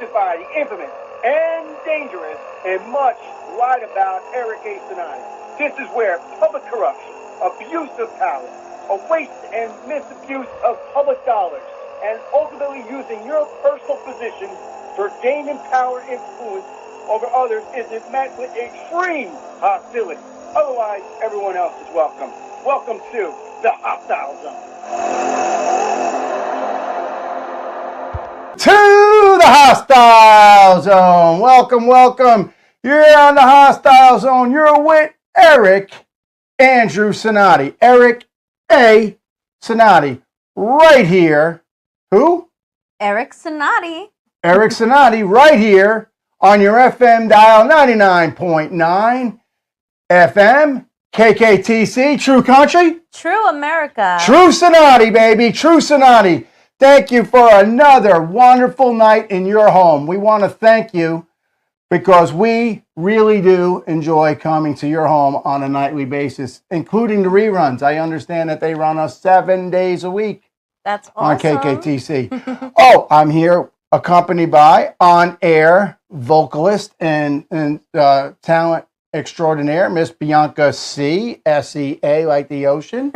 hosted by the infamous and dangerous and much lied about Eric A. Cinotti. This is where public corruption, abuse of power, a waste and misabuse of public dollars, and ultimately using your personal position for gaining power influence over others is met with extreme hostility. Otherwise, everyone else is welcome. Welcome to the Hostile Zone. To the Hostile Zone. Welcome, welcome. You're on the Hostile Zone. You're with Eric Andrew Cinotti. Eric A. Cinotti. Right here. Who? Eric Cinotti. Eric Cinotti right here on your FM dial 99.9 FM. KKTC. True Country. True America. True Cinotti, baby. True Cinotti. Thank you for another wonderful night in your home. We want to thank you because we really do enjoy coming to your home on a nightly basis, including the reruns. I understand that they run us 7 days a week. That's awesome. On KKTC. Oh, I'm here accompanied by on-air vocalist and talent extraordinaire, Miss Bianca Sea, S-E-A, like the ocean.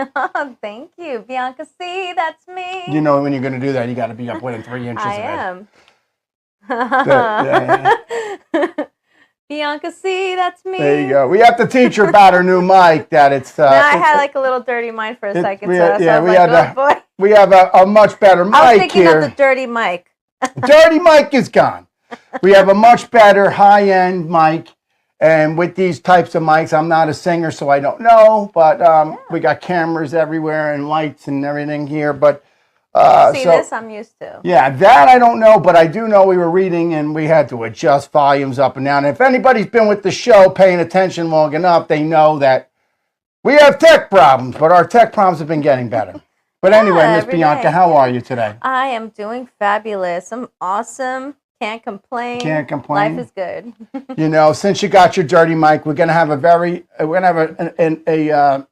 Thank you, Bianca Sea. That's me. You know when you're going to do that, you got to be up within 3 inches I of am. Bianca Sea, that's me. There you go. We have to teach her about her new mic. That it's. No, I had like a little dirty mic for a second. We have a much better mic here. I was thinking of the dirty mic. Dirty mic is gone. We have a much better high-end mic. And with these types of mics, I'm not a singer, so I don't know. But we got cameras everywhere and lights and everything here. But this I'm used to. Yeah, that I don't know, but I do know we were reading and we had to adjust volumes up and down. And if anybody's been with the show paying attention long enough, they know that we have tech problems, but our tech problems have been getting better. But anyway, Miss Bianca, how are you today? I am doing fabulous. I'm awesome. Can't complain. Can't complain. Life is good. You know, since you got your dirty mic, we're gonna have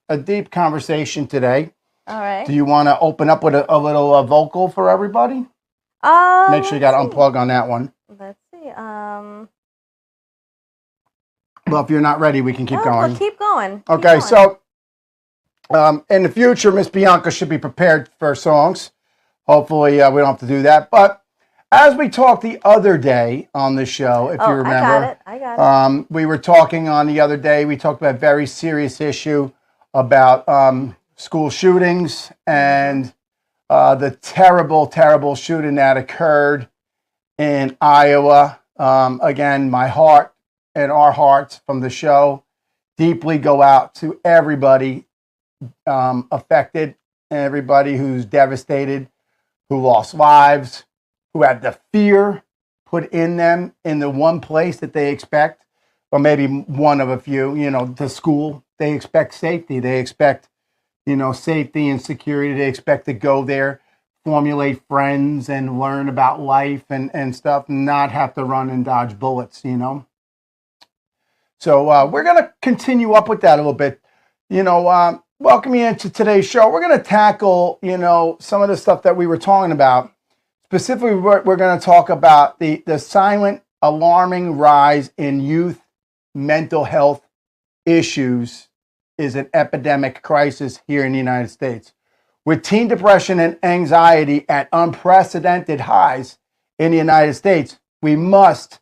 a deep conversation today. All right. Do you want to open up with a little vocal for everybody? Make sure you got to unplug on that one. Let's see. Well, if you're not ready, we can keep going. Well, keep going. Okay, so in the future, Miss Bianca should be prepared for songs. Hopefully, we don't have to do that, but. As we talked the other day on the show, if you remember, I got it. We were talking on the other day, we talked about a very serious issue about school shootings and the terrible, terrible shooting that occurred in Iowa. Again, my heart and our hearts from the show deeply go out to everybody affected, everybody who's devastated, who lost lives, who had the fear put in them in the one place that they expect, or maybe one of a few, the school. They expect safety. They expect, safety and security. They expect to go there, formulate friends and learn about life and stuff, and not have to run and dodge bullets, So we're going to continue up with that a little bit. Welcome you into today's show. We're going to tackle, some of the stuff that we were talking about. Specifically, we're going to talk about the silent, alarming rise in youth mental health issues is an epidemic crisis here in the United States. With teen depression and anxiety at unprecedented highs in the United States, we must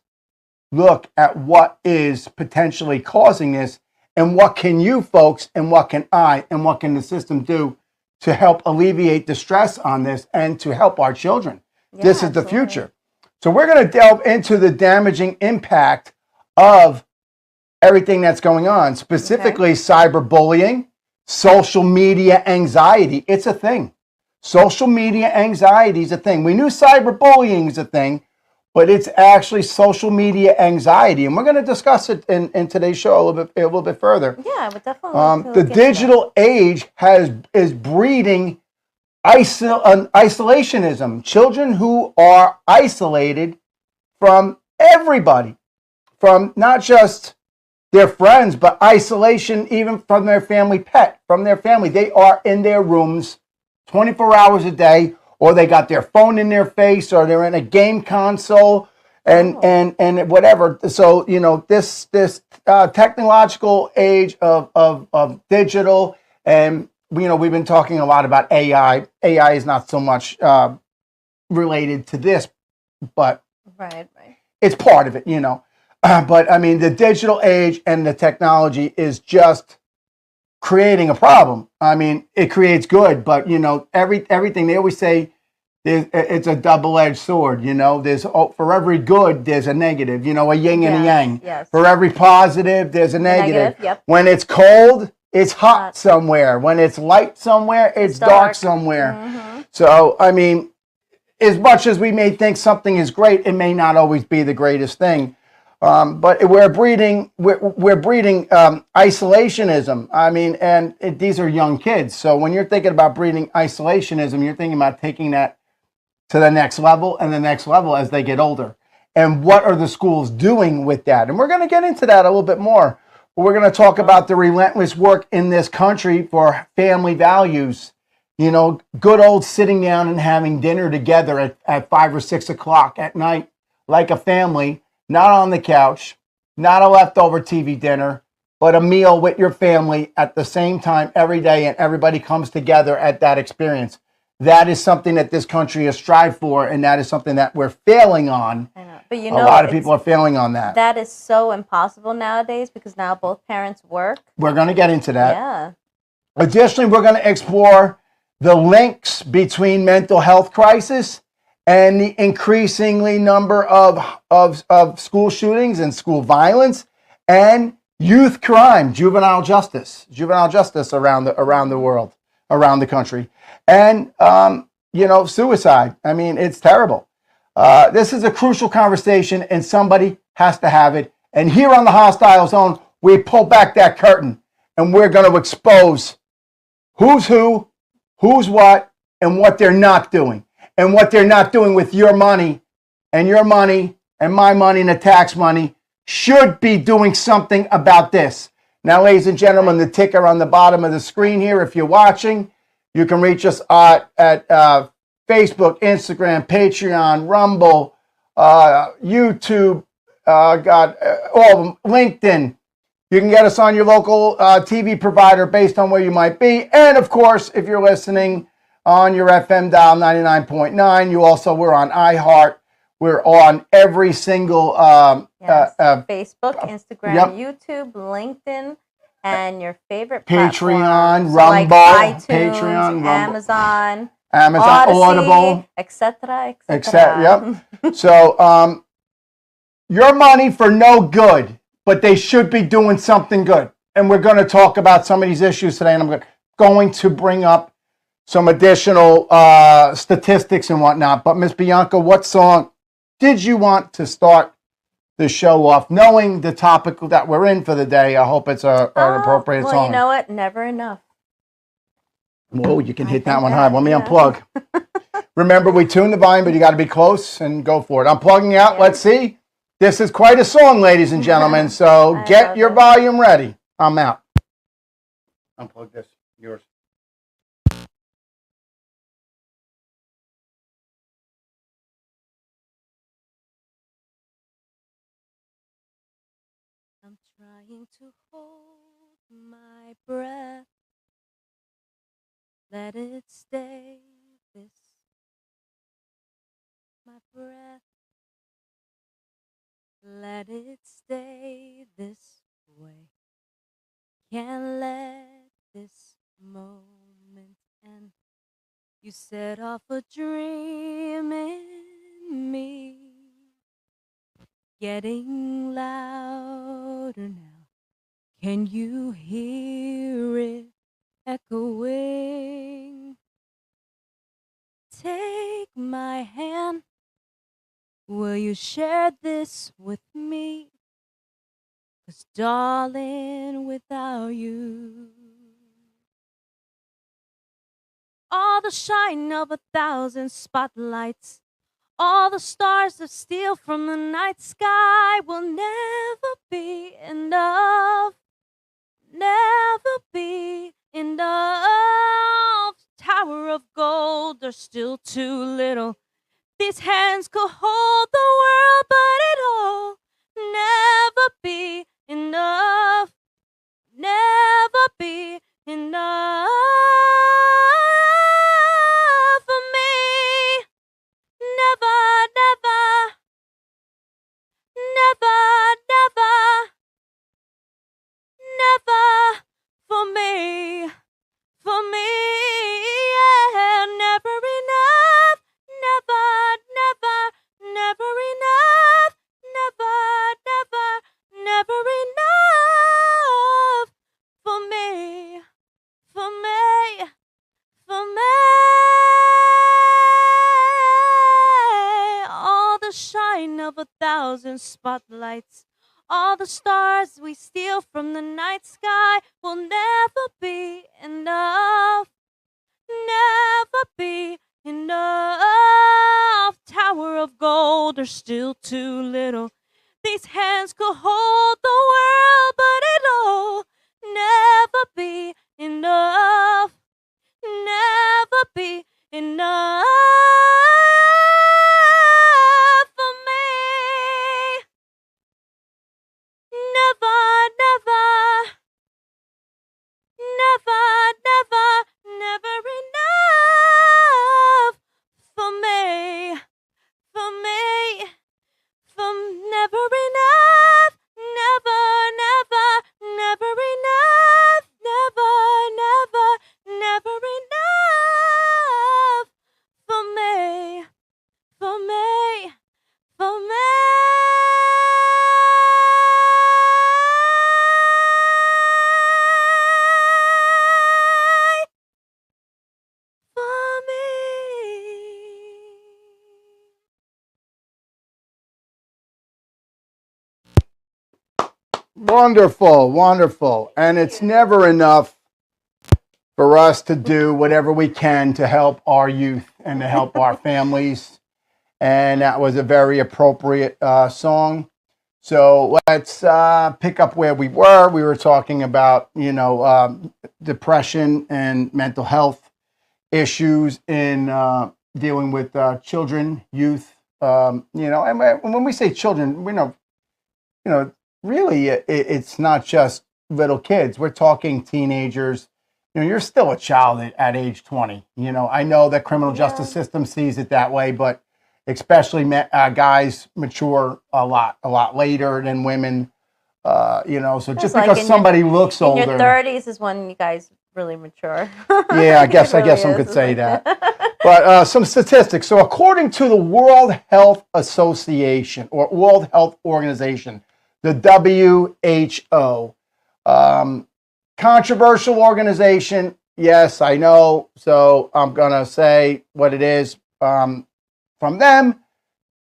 look at what is potentially causing this and what can you folks and what can I and what can the system do to help alleviate the stress on this and to help our children. Yeah, this is the future. So we're going to delve into the damaging impact of everything that's going on, specifically cyberbullying, social media anxiety. It's a thing. Social media anxiety is a thing. We knew cyberbullying is a thing, but it's actually social media anxiety. And we're going to discuss it in today's show a little bit further. Yeah, but definitely. The digital age is breeding isolationism. Children who are isolated from everybody, from not just their friends, but isolation even from their family pet, from their family. They are in their rooms 24 hours a day, or they got their phone in their face, or they're in a game console, and whatever. So this technological age of digital, and we've been talking a lot about AI. AI is not so much related to this, but Right. it's part of it, But I mean, the digital age and the technology is just creating a problem. I mean, it creates good, but everything they always say, it's a double-edged sword. There's for every good, there's a negative. A yin and a yang. Yes. For every positive, there's a negative. Yep. When it's cold, it's hot somewhere. When it's light somewhere, it's dark somewhere. Mm-hmm. So I mean, as much as we may think something is great, it may not always be the greatest thing. But we're breeding isolationism. I mean, and these are young kids. So when you're thinking about breeding isolationism, you're thinking about taking that to the next level and the next level as they get older. And what are the schools doing with that? And we're going to get into that a little bit more. But we're going to talk about the relentless work in this country for family values. Good old sitting down and having dinner together at 5 or 6 o'clock at night, like a family, not on the couch, not a leftover TV dinner, but a meal with your family at the same time every day, and everybody comes together at that experience. That is something that this country has strived for, and that is something that we're failing on. I know. But a lot of people are failing on that. That is so impossible nowadays because now both parents work. We're going to get into that. Yeah. Additionally, we're going to explore the links between mental health crisis and the increasingly number of school shootings and school violence and youth crime, juvenile justice around the world, around the country, and suicide. I mean, it's terrible. This is a crucial conversation, and somebody has to have it. And here on the Hostile Zone, we pull back that curtain, and we're going to expose who's who, who's what, and what they're not doing. And what they're not doing with your money and my money and the tax money should be doing something about this. Now, ladies and gentlemen, the ticker on the bottom of the screen here, if you're watching, you can reach us at Facebook, Instagram, Patreon, Rumble, YouTube, all of them, LinkedIn. You can get us on your local TV provider based on where you might be. And, of course, if you're listening on your FM dial 99.9. We're on iHeart. We're on every single Facebook, Instagram, YouTube, LinkedIn, and your favorite Patreon, platforms, Rumble, like iTunes, Patreon, Amazon, Odyssey, Audible, etc. Yep. So your money for no good, but they should be doing something good. And we're going to talk about some of these issues today, and I'm going to bring up some additional statistics and whatnot. But Miss Bianca, what song did you want to start the show off? Knowing the topic that we're in for the day, I hope it's an appropriate song. Well, you know what? Never enough. Whoa, you can hit that one high. Let me unplug. Remember, we tune the volume, but you got to be close and go for it. I'm plugging out. Yeah. Let's see. This is quite a song, ladies and gentlemen. So get your volume ready. I'm out. Unplug this. Yours. I'm trying to hold my breath, let it stay this, my breath, let it stay this way, can't let this moment end, you set off a dream in me, getting louder now. Can you hear it echoing? Take my hand. Will you share this with me? 'Cause darling, without you, all the shine of 1,000 spotlights, all the stars that steal from the night sky will never be enough, never be enough. Tower of gold, there's still too little. These hands could hold the world, but it'll never be enough. Never be enough for me. Never, never, never, never, never for me. For me, yeah, never enough, never, never, never enough, never, never, never enough for me, for me, for me. All the shine of 1,000 spotlights, all the stars we steal from the night sky will never be enough. Never be enough. Tower of gold are still too little. These hands could hold the world, but it'll never be enough. Never be enough for me. Never, never, never, never, never enough for me, for me, for never enough, never, never, never enough, never, never, never enough for me, for me, for me. Wonderful, wonderful. And it's never enough for us to do whatever we can to help our youth and to help our families. And that was a very appropriate song. So let's pick up where we were. We were talking about, depression and mental health issues in dealing with children, youth. And when we say children, really, it's not just little kids. We're talking teenagers. You're still a child at age 20. I know that criminal justice system sees it that way, but especially guys mature a lot later than women. So just because somebody looks older, in your 30s is when you guys really mature. Yeah, I guess some could say that. But some statistics. So according to the World Health Association or World Health Organization, the WHO, controversial organization. Yes, I know. So I'm going to say what it is from them.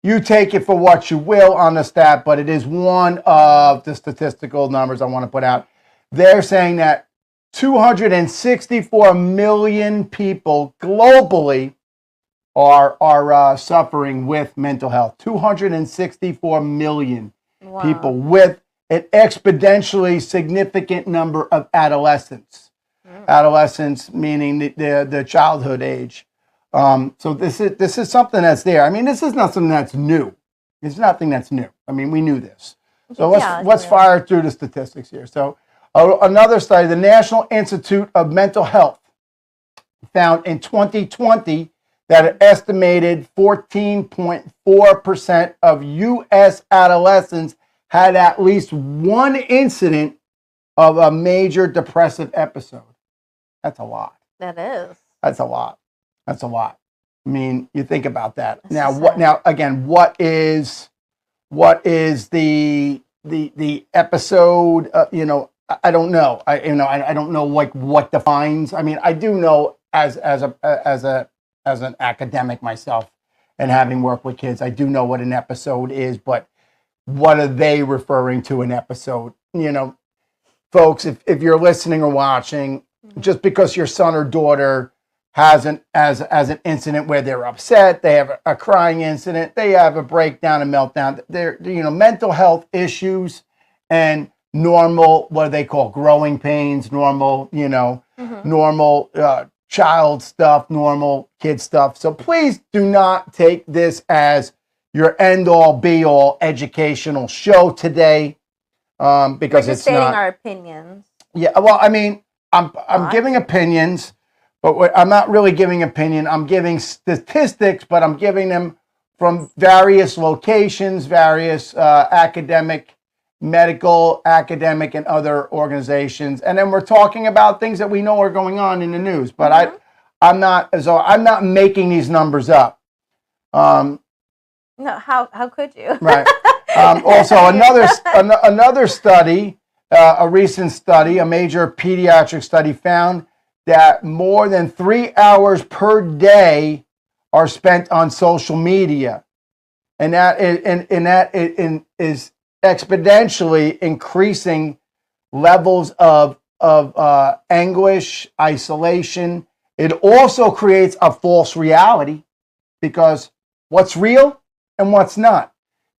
You take it for what you will on the stat, but it is one of the statistical numbers I want to put out. They're saying that 264 million people globally are suffering with mental health. 264 million. Wow. People with an exponentially significant number of adolescents. Adolescents meaning the childhood age. So this is something that's there. I mean, this is not something that's new. It's nothing that's new. I mean, we knew this. So let's fire through the statistics here. So another study, the National Institute of Mental Health found in 2020 that an estimated 14.4% of U.S. adolescents had at least one incident of a major depressive episode. The a lot. That is. That's a lot. That's a lot. I mean, you think about that. Now, what is the episode? I don't know. I don't know what defines. I mean, I do know as an academic myself and having worked with kids, I do know what an episode is, but what are they referring to an episode? Folks, if you're listening or watching, just because your son or daughter has an incident where they're upset, they have a crying incident, they have a breakdown and meltdown, they're mental health issues and normal, what do they call growing pains, normal child stuff, normal kid stuff. So please do not take this as your end-all, be-all educational show today, because We're just it's stating not. our opinions. Yeah, well, I mean, I'm giving opinions, but I'm not really giving opinion. I'm giving statistics, but I'm giving them from various locations, various academic, medical, academic, and other organizations. And then we're talking about things that we know are going on in the news. But I'm not making these numbers up. No, how could you? Right. Also, another study, a recent study, a major pediatric study, found that more than 3 hours per day are spent on social media, and that is exponentially increasing levels of anguish, isolation. It also creates a false reality, because what's real and what's not.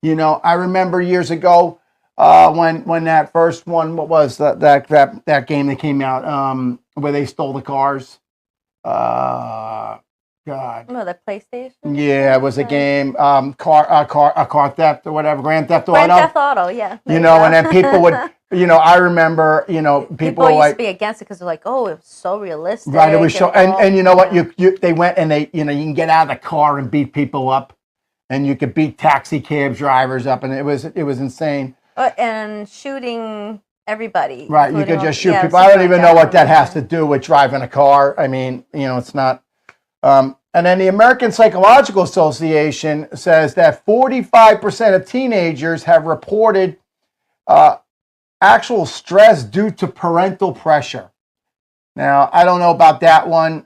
You know, I remember years ago when that first one, what was that game that came out where they stole the cars? God. No, the PlayStation. Yeah, it was a game, car theft or whatever, Grand Theft Auto. Grand Theft Auto, yeah. You know, and then people would, you know, I remember, you know, people used like to be against it because they're like, oh, it was so realistic. right. It was so, and you know what, they went and they, you know, you can get out of the car and beat people up, and you could beat taxi cab drivers up, and it was insane. And shooting everybody. Right, you could just shoot people. I don't even know what that has to do with driving a car. I mean, you know, it's not. And then the American Psychological Association says that 45% of teenagers have reported actual stress due to parental pressure. Now, I don't know about that one.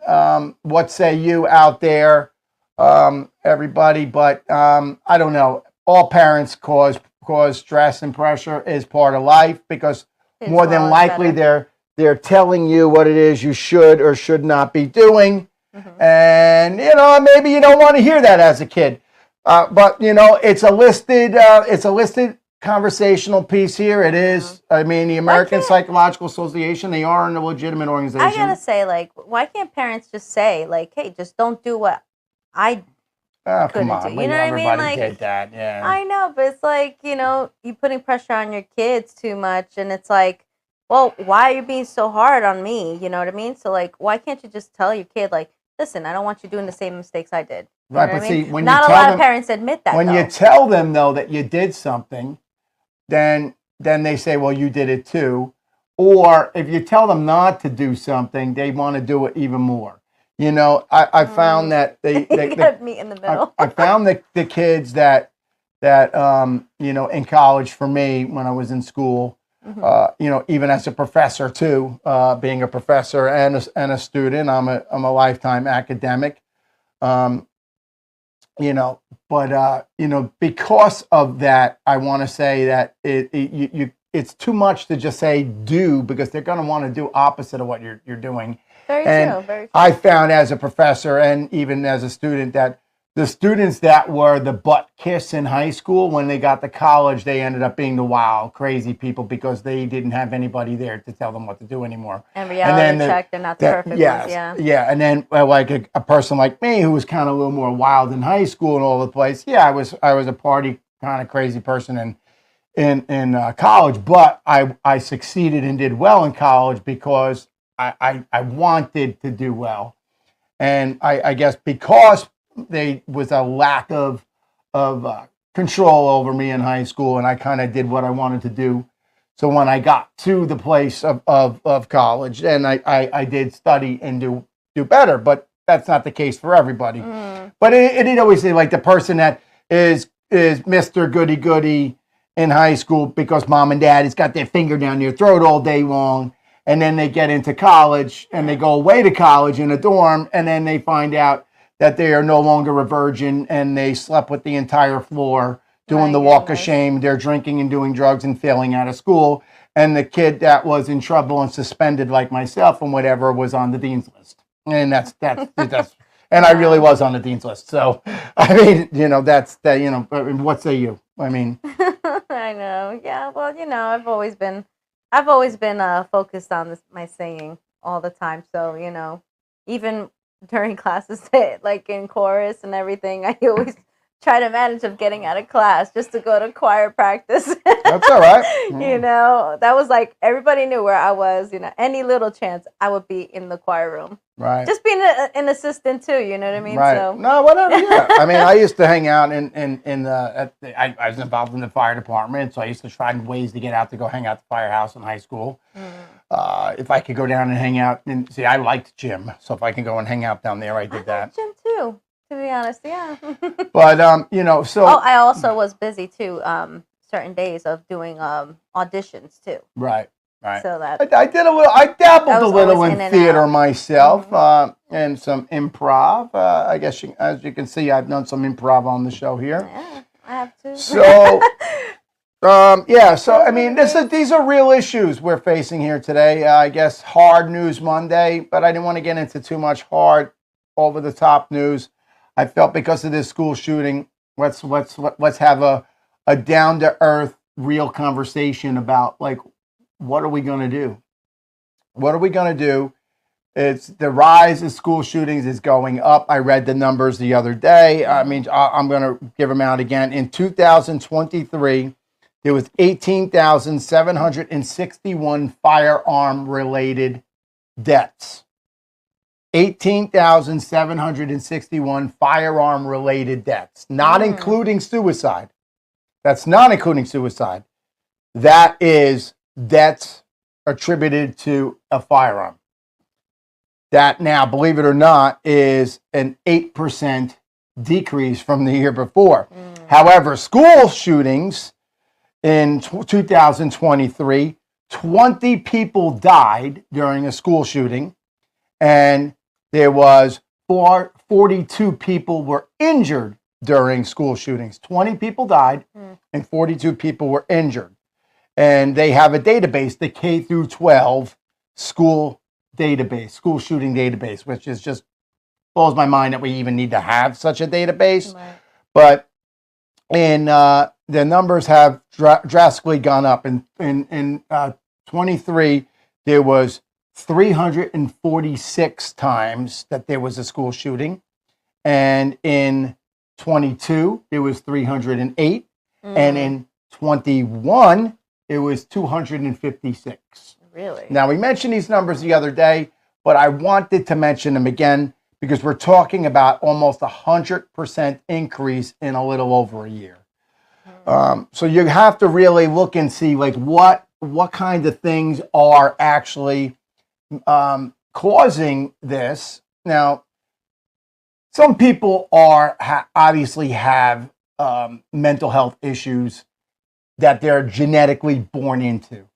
What say you out there, everybody? But I don't know. All parents cause stress and pressure is part of life, because more than likely they're telling you what it is you should or should not be doing. Mm-hmm. And, you know, maybe you don't want to hear that as a kid. But, you know, it's a listed conversational piece here. It is. I mean, the American Psychological Association, they are a legitimate organization. I gotta say, like, why can't parents just say, like, hey, just don't do what I come on. do. You know what I mean? Everybody Like, did that, yeah. I know, but it's like, you know, you putting pressure on your kids too much, and it's like, well, why are you being so hard on me? You know what I mean? So, like, why can't you just tell your kid, like, listen, I don't want you doing the same mistakes I did. You right, know but what see, I mean? when not you a tell lot them, of parents admit that. When you tell them though that you did something, then they say, well, you did it too. Or if you tell them not to do something, they want to do it even more. You know, I found that they got meet in the middle. I found that the kids that you know, in college, for me, when I was in school, mm-hmm. You know, even as a professor too, being a professor and a student, I'm a lifetime academic. You know, but you know, because of that, I want to say that it's too much to just say do, because they're going to want to do opposite of what you're doing. Very true. I found as a professor and even as a student that the students that were the butt kiss in high school, when they got to college, they ended up being the wild, crazy people, because they didn't have anybody there to tell them what to do anymore. And reality check, they're not the perfect ones, yeah. Yeah, and then like a person like me who was kind of a little more wild in high school and all over the place. Yeah, I was a party kind of crazy person in college, but I succeeded and did well in college because I wanted to do well. And I guess because there was a lack of control over me in high school, and I kind of did what I wanted to do. So when I got to the place of college, and I did study and do better, but that's not the case for everybody. Mm. But it always seemed like the person that is Mr. Goody-Goody in high school because mom and dad has got their finger down their throat all day long, and then they get into college and they go away to college in a dorm, and then they find out that they are no longer a virgin and they slept with the entire floor, doing the walk of shame. They're drinking and doing drugs and failing out of school. And the kid that was in trouble and suspended like myself and whatever was on the dean's list. And that's and I really was on the dean's list. So, I mean, you know, that's that, you know, what say you? I mean. I know. Yeah. Well, you know, I've always been focused on my singing all the time. So, you know, even during classes, like in chorus and everything, I always try to manage of getting out of class just to go to choir practice. That's all right. You know, that was like everybody knew where I was. You know, any little chance I would be in the choir room. Right. Just being an assistant too. You know what I mean? Right. So. No, whatever. Yeah. I mean, I used to hang out I was involved in the fire department, so I used to try ways to get out to go hang out at the firehouse in high school. If I could go down and hang out, and see, I liked gym, so if I can go and hang out down there, I did that. Gym too. To be honest, yeah. But you know, so I also was busy too. Certain days of doing auditions too. Right. So that I did a little. I dabbled a little in and theater out. myself, and some improv. I guess as you can see, I've done some improv on the show here. Yeah, I have to. So, yeah. So I mean, these are real issues we're facing here today. I guess hard news Monday, but I didn't want to get into too much hard, over the top news. I felt because of this school shooting, let's have a down to earth, real conversation about like, what are we going to do? What are we going to do? It's the rise of school shootings is going up. I read the numbers the other day. I mean, I'm going to give them out again. In 2023, there was 18,761 firearm related deaths. 18,761 firearm related deaths, not including suicide. That's not including suicide. That is deaths attributed to a firearm. That now, believe it or not, is an 8% decrease from the year before. However, school shootings in 2023, 20 people died during a school shooting, and there was 42 people were injured during school shootings. 20 people died and 42 people were injured. And they have a database, the K through 12 school database, school shooting database, which is just blows my mind that we even need to have such a database. Right. But the numbers have drastically gone up. In 23, there was 346 times that there was a school shooting. And in 22, it was 308. And in 21, it was 256. Really? Now, we mentioned these numbers the other day, but I wanted to mention them again because we're talking about almost 100% increase in a little over a year. So you have to really look and see like what kind of things are actually causing this. Now, some people obviously have mental health issues that they're genetically born into,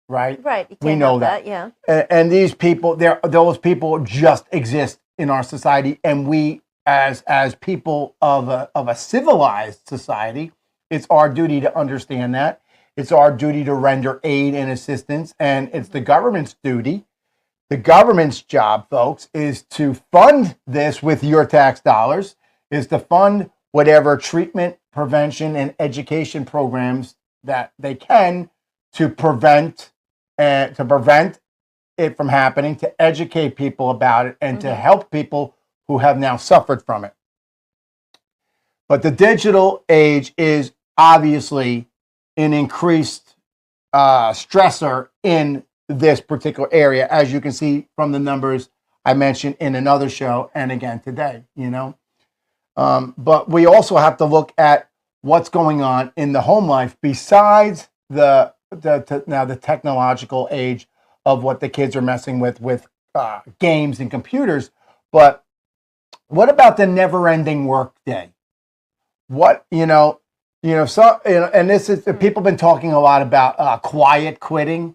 right? Right. You can't we know that. Yeah. And these people, those people just exist in our society, and we, as people of a civilized society, it's our duty to understand that. It's our duty to render aid and assistance, and it's the government's duty. The government's job, folks, is to fund this with your tax dollars, is to fund whatever treatment, prevention, and education programs that they can to prevent it from happening, to educate people about it, and to help people who have now suffered from it. But the digital age is obviously an increased stressor in this particular area, as you can see from the numbers I mentioned in another show and again today, but we also have to look at what's going on in the home life besides the technological age of what the kids are messing with games and computers. But what about the never-ending work day? What and this is people have been talking a lot about quiet quitting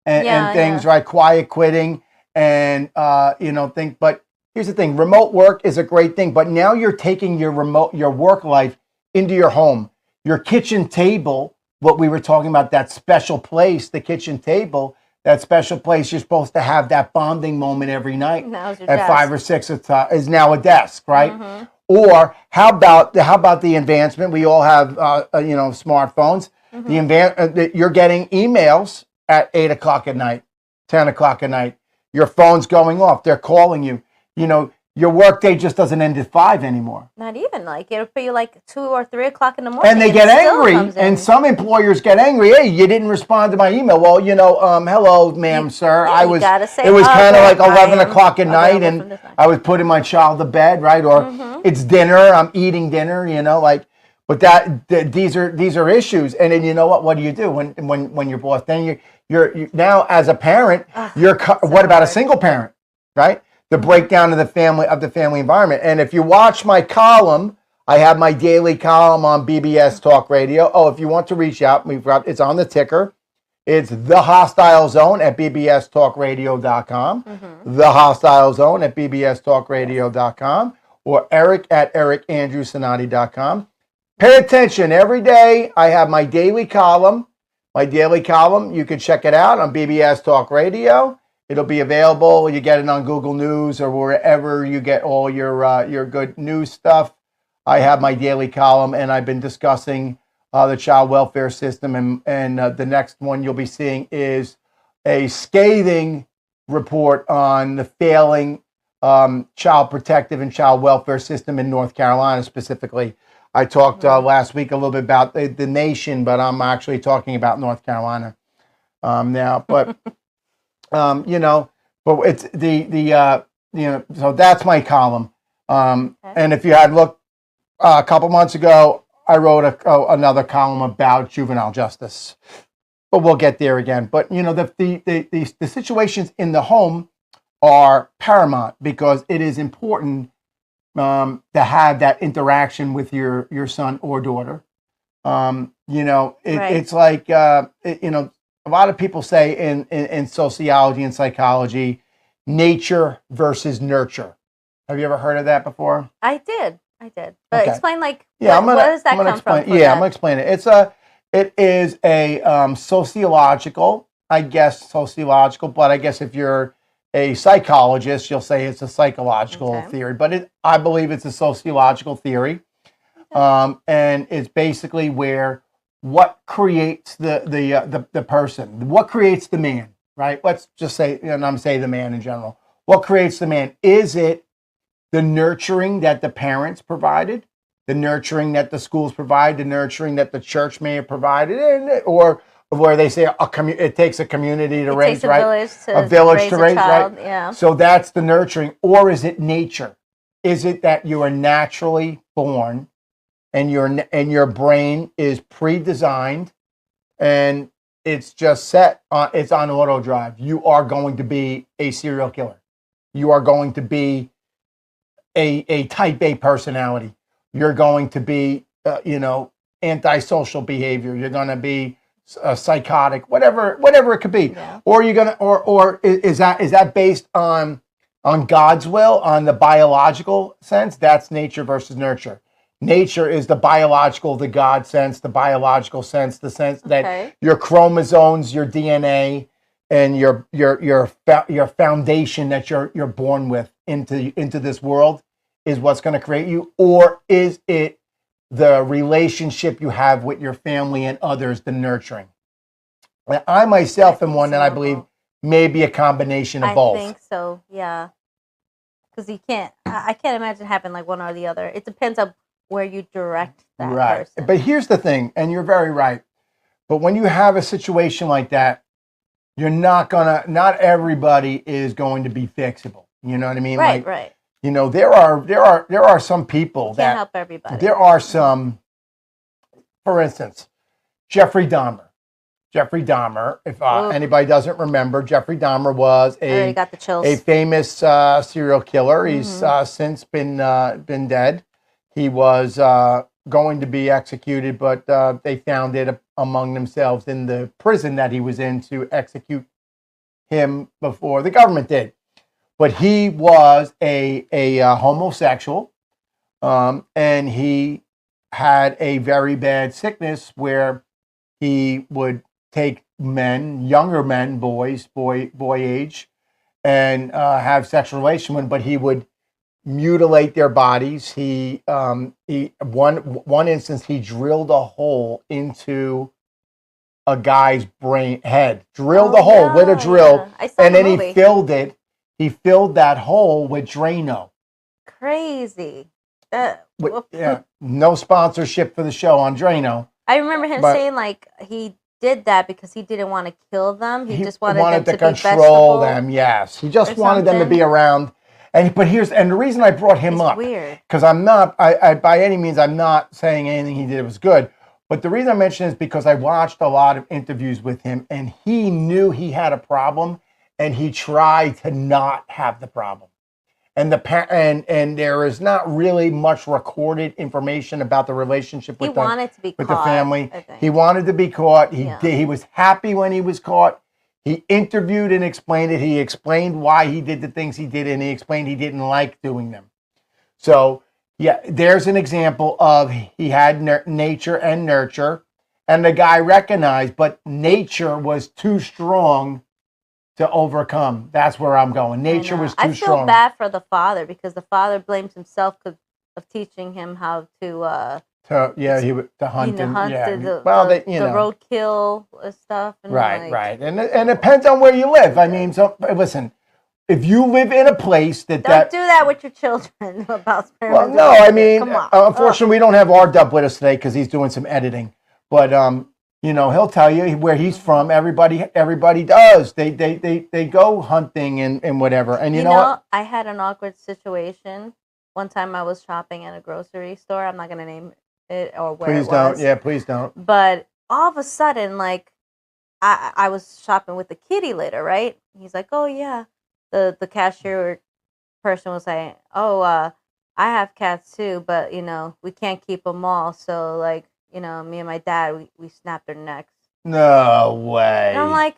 and things, right? Quiet quitting and but here's the thing: remote work is a great thing, but now you're taking your work life into your home, your kitchen table. What we were talking about, that special place, the kitchen table, that special place you're supposed to have that bonding moment every night at desk. 5 or 6 is now a desk, right? Or how about the advancement? We all have smartphones. You're getting emails at 8 o'clock at night, 10 o'clock at night. Your phone's going off. They're calling you. your workday just doesn't end at 5 anymore. Not even like it'll be like 2 or 3 o'clock in the morning. And they get angry, and some employers get angry. Hey, you didn't respond to my email. Well, hello, ma'am, sir. Yeah, it was kind of like 11 o'clock at night, and I was putting my child to bed, right? Or it's dinner. I'm eating dinner. But these are issues. And then you know what? What do you do when you're boss? Then you're now as a parent. What about a single parent, right? The breakdown of the family environment. And if you watch my column, I have my daily column on BBS Talk Radio. Oh, if you want to reach out, it's on the ticker. It's The Hostile Zone at bbstalkradio.com. The Hostile Zone at bbstalkradio.com, or Eric at ericandrewcinotti.com. Pay attention. Every day I have my daily column. You can check it out on BBS Talk Radio. It'll be available. You get it on Google News or wherever you get all your good news stuff. I have my daily column, and I've been discussing the child welfare system. And the next one you'll be seeing is a scathing report on the failing child protective and child welfare system in North Carolina specifically. I talked last week a little bit about the nation, but I'm actually talking about North Carolina now. But but it's so that's my column. And if you had looked a couple months ago, I wrote another column about juvenile justice, but we'll get there again. But the situations in the home are paramount because it is important to have that interaction with your son or daughter. It's like a lot of people say in sociology and psychology, nature versus nurture. Have you ever heard of that before? I did. But explain where does that come from? I'm going to explain it. It is a sociological, but I guess if you're a psychologist, you'll say it's a psychological theory, but I believe it's a sociological theory. And it's basically where what creates the person, what creates the man, right? Let's just say, and I'm saying the man in general. What creates the man? Is it the nurturing that the parents provided, the nurturing that the schools provide, the nurturing that the church may have provided, or where they say it takes a community to raise, right? A village to raise, right? Yeah. So that's the nurturing. Or is it nature? Is it that you are naturally born and your brain is pre-designed and it's just set on, it's on auto drive? You are going to be a serial killer. You are going to be a type A personality. You're going to be, antisocial behavior. You're going to be psychotic, whatever it could be. Yeah. Or you're gonna, or is that based on God's will, on the biological sense? That's nature versus nurture. Nature is the biological, the God sense, the biological sense, the sense that your chromosomes, your DNA, and your foundation that you're born with into this world is what's going to create you. Or is it the relationship you have with your family and others, the nurturing? I myself am one that I believe may be a combination of both. I think so, yeah. Because I can't imagine having like one or the other. It depends on where you direct that person. But here's the thing, and you're very right. But when you have a situation like that, you're not everybody is going to be fixable. You know what I mean? Right. There are some people that can't help everybody. There are some, for instance, Jeffrey Dahmer. If anybody doesn't remember, Jeffrey Dahmer was a famous serial killer. He's since been dead. He was going to be executed, but they found it among themselves in the prison that he was in to execute him before the government did. But he was a homosexual, and he had a very bad sickness where he would take men, younger men, boy age, and have sexual relations with them, but he would mutilate their bodies. One instance, he drilled a hole into a guy's head, drilled a hole with a drill, and then he filled it he filled that hole with Drano. Crazy. No sponsorship for the show on Drano. I remember him saying like he did that because he didn't want to kill them. He just wanted them to control them. Yes, he just wanted them to be around. But the reason I brought him up, because I'm not, I by any means, I'm not saying anything he did was good. But the reason I mention it is because I watched a lot of interviews with him, and he knew he had a problem, and he tried to not have the problem. And there is not really much recorded information about the relationship with the family. He wanted to be caught. He was happy when he was caught. He interviewed and explained it. He explained why he did the things he did, and he explained he didn't like doing them. So, yeah, there's an example of he had nature and nurture, and the guy recognized, but nature was too strong to overcome. That's where I'm going. Nature was too strong. I feel bad for the father because the father blames himself of teaching him how to hunt the roadkill stuff. And right. And it depends on where you live. I mean, so listen, if you live in a place don't do that with your children about experimenting. Well, no, I mean, unfortunately, we don't have R-Dub with us today because he's doing some editing. But he'll tell you where he's from. Everybody does. They go hunting and whatever. And you know what? I had an awkward situation. One time I was shopping at a grocery store. I'm not going to name it or where Please don't. Yeah, please don't. But all of a sudden, like, I was shopping with the kitty litter, right? He's like, oh, yeah. The cashier person was saying, oh, I have cats too, but, we can't keep them all. So, like, me and my dad, we snapped their necks. No way. And I'm like,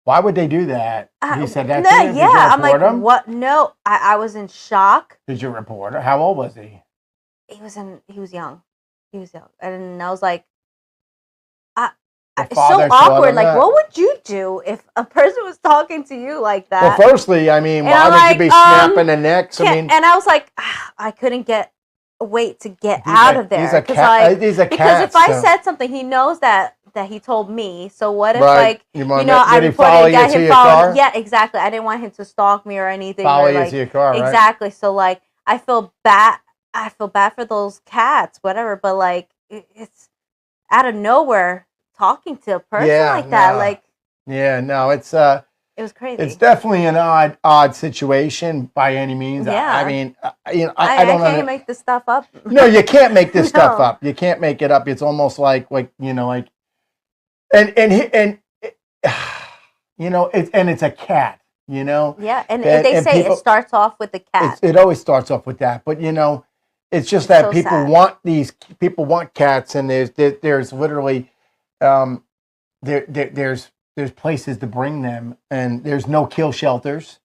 why would they do that? He said that. Yeah, I'm like, him? What? No, I was in shock. Did you report her? How old was he? He was young. And I was like, it's so awkward. Like, what would you do if a person was talking to you like that? Well, firstly, I mean, why would you be snapping the necks? And I was like, I couldn't wait to get out of there. He's a cat. Because if I said something, he knows that he told me. So what if I reported, got him following? Yeah, exactly. I didn't want him to stalk me or anything. Follow you to your car, right? Exactly. So like, I feel bad for those cats, whatever. But like, it's out of nowhere talking to a person like that. No. Like, it was crazy. It's definitely an odd situation by any means. Yeah. I mean, I don't know. I can't make this stuff up. No, you can't make this stuff up. You can't make it up. It's almost like it's a cat, Yeah, and they say it starts off with the cat. It always starts off with that, but it's just that people want cats, and there's literally there's places to bring them, and there's no kill shelters.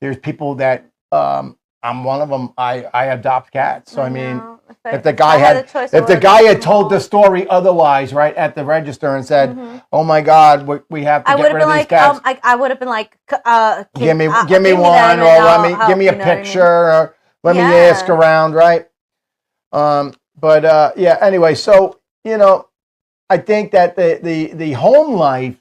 There's people that I'm one of them. I adopt cats. So I mean, if the guy had told the story otherwise, right at the register, and said, "Oh my God, we have to get rid of these cats," I would have been like, "Give me one, or give me a picture, or let me ask around," right? Anyway, so I think that the home life.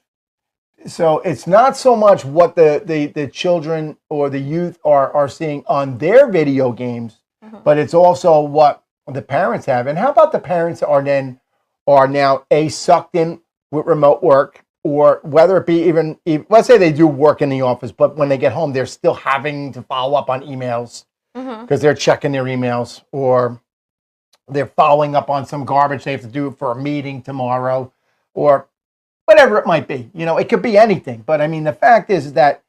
So it's not so much what the children or the youth are seeing on their video games, but it's also what the parents have. And how about the parents are now sucked in with remote work, or whether it be even let's say they do work in the office, but when they get home, they're still having to follow up on emails because they're checking their emails, or they're following up on some garbage they have to do for a meeting tomorrow, or whatever it might be. It could be anything. But I mean, the fact is that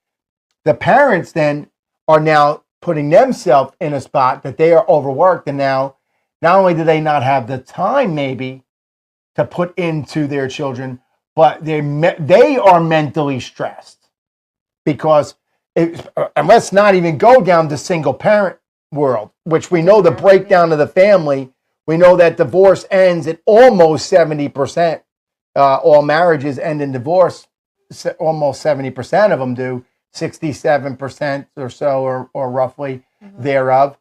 the parents then are now putting themselves in a spot that they are overworked. And now, not only do they not have the time maybe to put into their children, but they are mentally stressed. Because, and let's not even go down the single parent world, which we know the breakdown of the family. We know that divorce ends at almost 70%. All marriages end in divorce. Almost 70% of them do. 67% or so, or roughly thereof,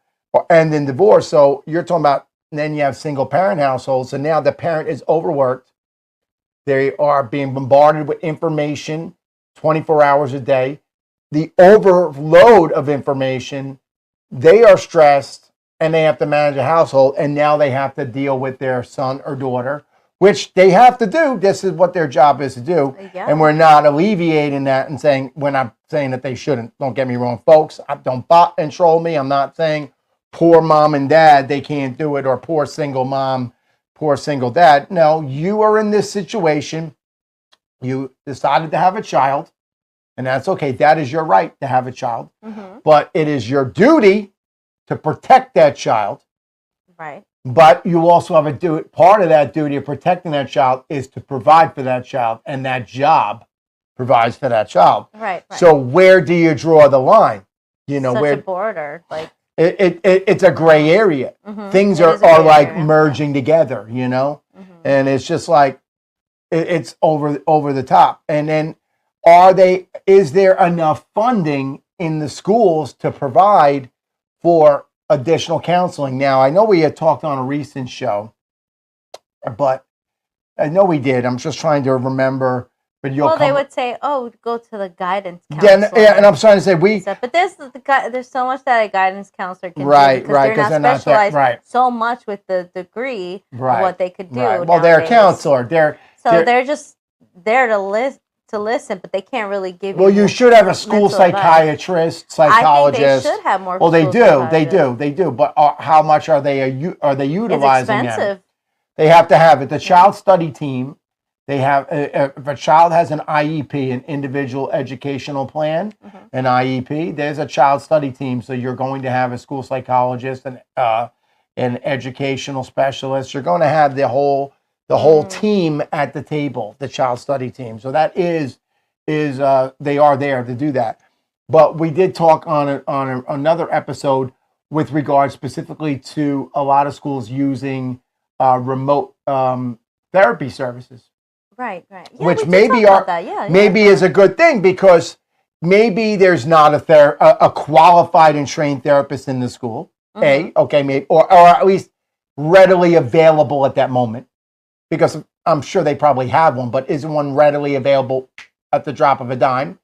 end in divorce. So you're talking about, then you have single parent households. So now the parent is overworked. They are being bombarded with information 24 hours a day. the overload of information, they are stressed and they have to manage a household, and now they have to deal with their son or daughter, which they have to do. This is what their job is to do. Yeah. And we're not alleviating that and saying, we're not saying that they shouldn't. Don't get me wrong, folks. Don't bot and troll me. I'm not saying poor mom and dad, they can't do it, or poor single mom, poor single dad. No, you are in this situation. You decided to have a child, and that's okay. That is your right to have a child. But it is your duty to protect that child. Right. But you also have a part of that duty of protecting that child is to provide for that child, and that job provides for that child. Right. So where do you draw the line? You know, Such where a border, like it's a gray area. Things are like merging together, you know, and it's just like it's over the top. And then is there enough funding in the schools to provide for additional counseling? Now, I know we had talked on a recent show, but I know we did. I'm just trying to remember. But they would say, "Oh, go to the guidance counselor." Yeah, and I'm trying to say But there's so much that a guidance counselor can do because they're not specialized so much with the degree of what they could do. Right. Well, they're a counselor. They're just there to listen, but they can't really give you. Well, you should have a school psychiatrist, psychologist. I think they should have more. Well, they do. But how much are they utilizing? It's expensive. They have to have it. The child study team. They have, if a child has an IEP, an individual educational plan, an IEP, there's a child study team. So you're going to have a school psychologist and an educational specialist. You're going to have the whole team at the table, the child study team. So that is they are there to do that. But we did talk on another episode with regard specifically to a lot of schools using remote therapy services. Right. Yeah, which maybe is a good thing, because maybe there's not a qualified and trained therapist in the school. Maybe, or at least readily available at that moment, because I'm sure they probably have one, but isn't one readily available at the drop of a dime?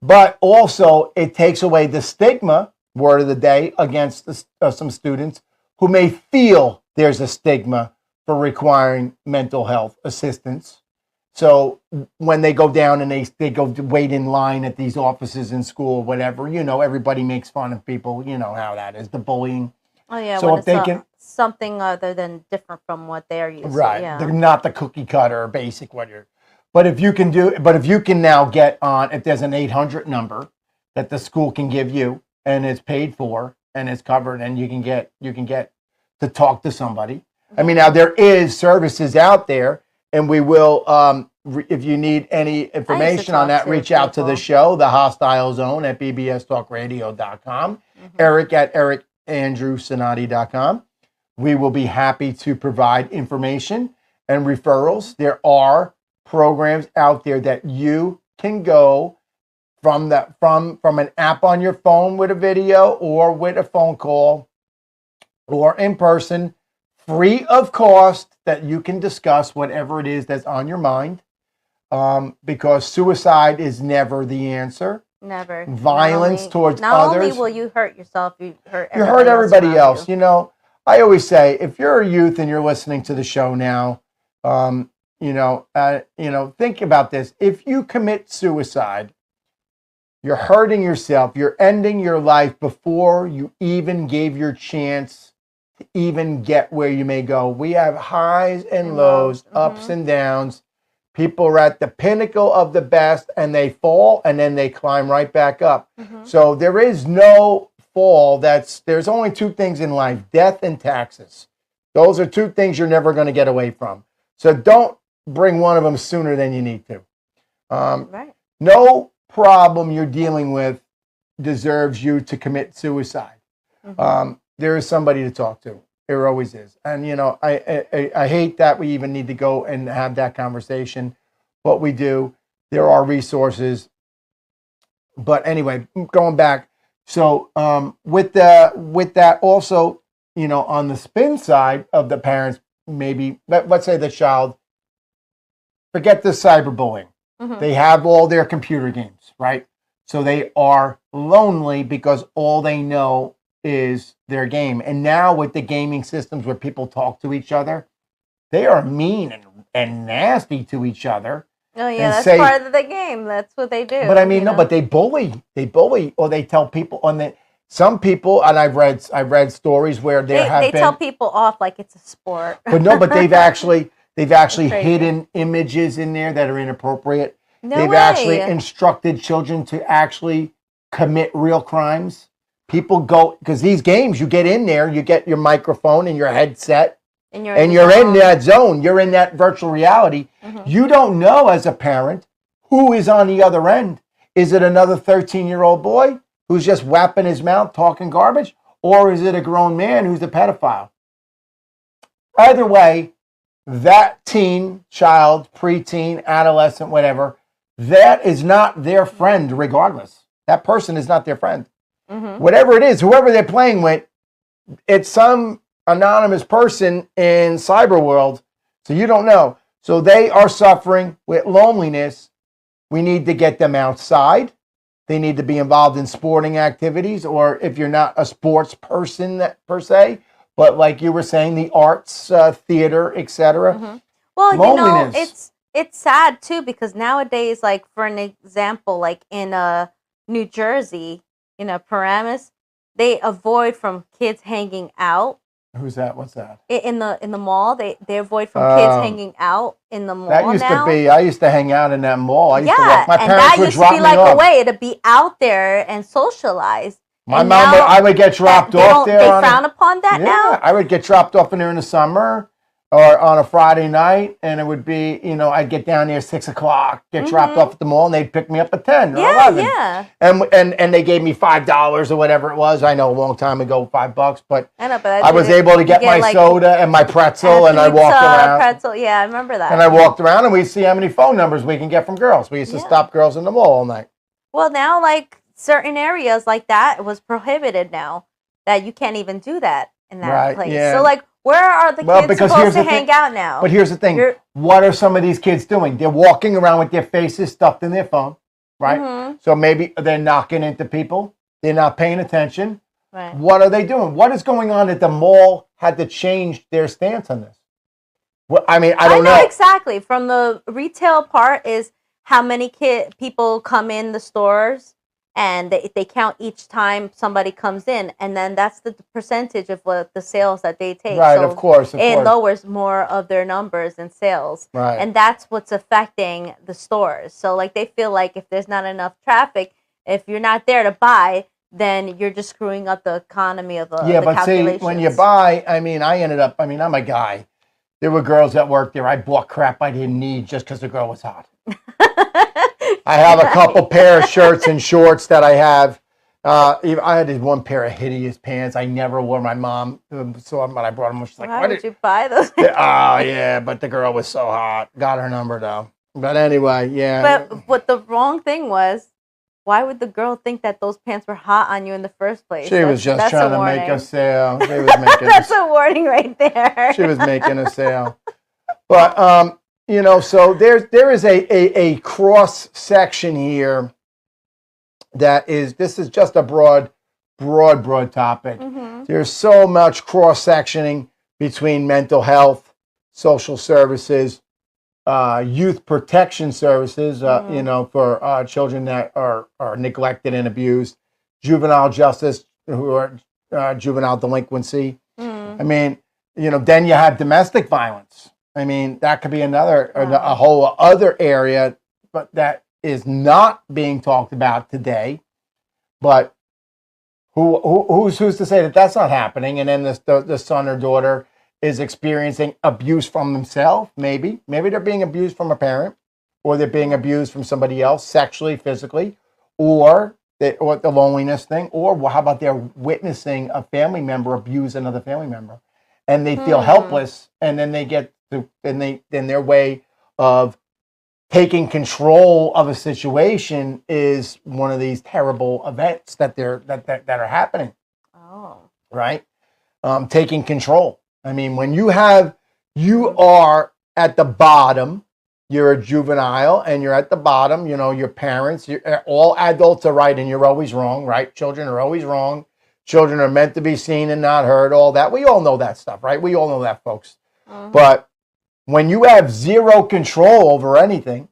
But also, it takes away the stigma, word of the day, against some students who may feel there's a stigma for requiring mental health assistance. So when they go down and they go to wait in line at these offices in school, whatever, everybody makes fun of people. You know how that is, the bullying. Oh yeah. So when if they can something other than different from what they're used to. Right. Yeah. They're not the cookie cutter or basic what you're. But if you can now get on, if there's an 800 number that the school can give you and it's paid for and it's covered, and you can get to talk to somebody. I mean, now there is services out there, and we will, if you need any information on that, reach out to the show, The Hostile Zone, at bbstalkradio.com, Eric at ericandrewcinotti.com. We will be happy to provide information and referrals. There are programs out there that you can go from an app on your phone with a video, or with a phone call, or in person, free of cost, that you can discuss whatever it is that's on your mind, because suicide is never the answer. Never. Violence towards others. Not only will you hurt yourself, you hurt everybody else. I always say, if you're a youth and you're listening to the show now, think about this. If you commit suicide, you're hurting yourself. You're ending your life before you even gave your chance to even get where you may go. We have highs and lows, ups and downs. People are at the pinnacle of the best, and they fall, and then they climb right back up. So there is no fall. There's only two things in life: death and taxes. Those are two things you're never going to get away from. So don't bring one of them sooner than you need to. Right. No problem you're dealing with deserves you to commit suicide. There is somebody to talk to. There always is. And, I hate that we even need to go and have that conversation, but we do. There are resources. But anyway, going back. So with that also, on the spin side of the parents, maybe, let's say the child, forget the cyberbullying. They have all their computer games, right? So they are lonely because all they know is their game. And now with the gaming systems where people talk to each other, they are mean and nasty to each other. Oh yeah, that's part of the game. That's what they do. But I mean, no, but they bully, or they tell people on the. Some people, and I've read stories where they tell people off like it's a sport. But no, but they've actually hidden images in there that are inappropriate. They've actually instructed children to actually commit real crimes. People go, because these games, you get in there, you get your microphone and your headset, and you're in that zone. You're in that virtual reality. Mm-hmm. You don't know as a parent who is on the other end. Is it another 13-year-old boy who's just whapping his mouth, talking garbage? Or is it a grown man who's a pedophile? Either way, that teen, child, preteen, adolescent, whatever, that is not their friend regardless. That person is not their friend. Mm-hmm. Whatever it is, whoever they're playing with, it's some anonymous person in cyber world, so you don't know. So they are suffering with loneliness. We need to get them outside. They need to be involved in sporting activities, or if you're not a sports person per se, but like you were saying, the arts, theater, etc. Mm-hmm. Well, loneliness. You know, it's sad too, because nowadays, like for an example, like in New Jersey, Paramus, they avoid from kids hanging out. Who's that? What's that? In the mall, they avoid from kids hanging out in the mall. That used to be. I used to hang out in that mall. I used to walk. My parents would drop me off. And that used to be like a way to be out there and socialize. My mom, I would get dropped off there. They frown upon that now. I would get dropped off in there in the summer or on a Friday night, and it would be, I'd get down there at 6 o'clock, get dropped off at the mall, and they'd pick me up at 10 or 11. Yeah. And they gave me $5 or whatever it was. I know a long time ago, $5, but I was able to get my soda and my pretzel, and I walked around. Pretzel, yeah, I remember that. And I walked around, and we'd see how many phone numbers we can get from girls. We used to stop girls in the mall all night. Well, now, like, certain areas like that was prohibited now, that you can't even do that in that place. Yeah. So, like, where are the kids supposed to hang out now? But here's the thing. What are some of these kids doing? They're walking around with their faces stuffed in their phone, right? Mm-hmm. So maybe they're knocking into people. They're not paying attention. Right. What are they doing? What is going on that the mall had to change their stance on this? Well, I mean, I don't know. Exactly. From the retail part is how many people come in the stores, and they count each time somebody comes in, and then that's the percentage of what the sales that they take. Right, so of course. It lowers more of their numbers and sales. Right. And that's what's affecting the stores. So, like, they feel like if there's not enough traffic, if you're not there to buy, then you're just screwing up the economy of the calculations. See, when you buy, I'm a guy. There were girls that worked there. I bought crap I didn't need just because the girl was hot. I have a couple pair of shirts and shorts that I have. I had this one pair of hideous pants I never wore. My mom saw them, but I brought them. She's like, "Why did you buy those?" But the girl was so hot. Got her number though. But anyway, yeah. But what the wrong thing was, why would the girl think that those pants were hot on you in the first place? She was just trying to make a sale. She was making that's a warning right there. She was making a sale. But so there is a cross section here this is just a broad topic. Mm-hmm. There's so much cross sectioning between mental health, social services, youth protection services, for children that are neglected and abused, juvenile justice, who are juvenile delinquency. Mm-hmm. I mean, then you have domestic violence. I mean, that could be a whole other area, but that is not being talked about today. But who's to say that that's not happening? And then the son or daughter is experiencing abuse from themselves. Maybe they're being abused from a parent, or they're being abused from somebody else, sexually, physically, or the loneliness thing, or how about they're witnessing a family member abuse another family member, and they feel helpless, and then then their way of taking control of a situation is one of these terrible events that are happening. Oh, right. Taking control. I mean, when you are at the bottom you're a juvenile and you're at the bottom. You know, your parents, all adults are right and you're always wrong, right? Children are always wrong. Children are meant to be seen and not heard, all that. We all know that stuff, right? We all know that, folks. But when you have zero control over anything,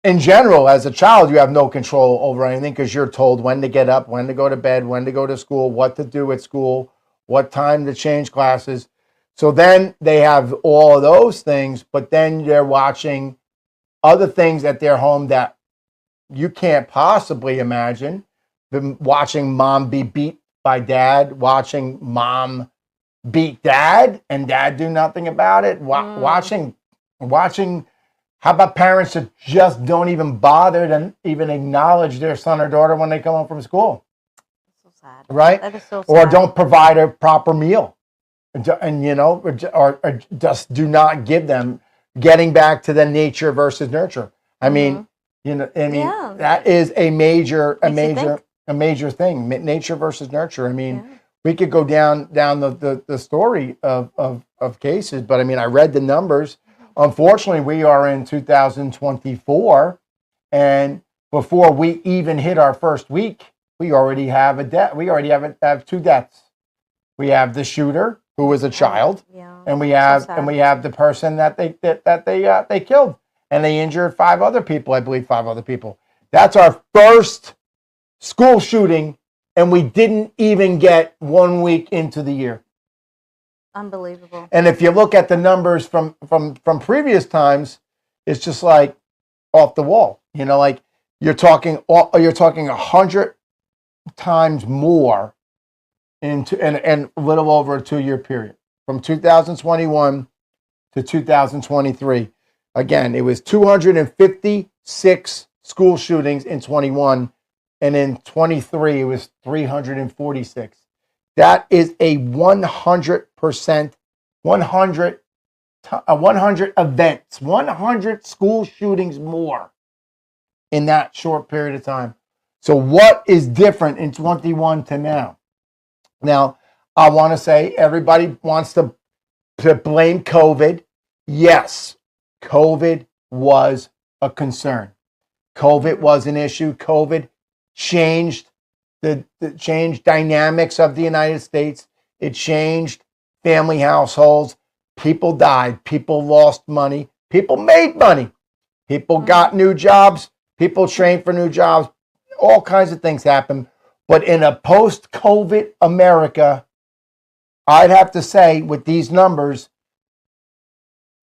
in general, as a child, you have no control over anything because you're told when to get up, when to go to bed, when to go to school, what to do at school, what time to change classes. So then they have all of those things, but then they're watching other things at their home that you can't possibly imagine. Been watching mom be beat by dad, watching mom beat dad and dad do nothing about it. Watching. How about parents that just don't even bother to even acknowledge their son or daughter when they come home from school? So sad. Right? That is so sad. Or don't provide a proper meal. And, you know, or just do not give them, getting back to the nature versus nurture. I mean, you know, that is a major thing. Nature versus nurture. I mean, we could go down the story of cases, but I mean, I read the numbers. Unfortunately, we are in 2024, and before we even hit our first week, we already have a death. We already have 2 deaths. We have the shooter, who was a child, and we have the person that they killed, and they injured 5 other people. I believe 5 other people. That's our first school shooting, and we didn't even get 1 week into the year. Unbelievable. And if you look at the numbers from previous times, it's just like off the wall. You know, like you're talking 100 times more and a little over a 2-year period from 2021 to 2023. Again, it was 256 school shootings in 21, and in 23 it was 346. That is a 100%, 100 events, 100 school shootings more in that short period of time. So what is different in 21 to now? Now, I want to say everybody wants to blame COVID. Yes, COVID was a concern. COVID was an issue. COVID changed the changed dynamics of the United States. It changed family households. People died. People lost money. People made money. People got new jobs. People trained for new jobs. All kinds of things happened. But in a post-COVID America, I'd have to say with these numbers,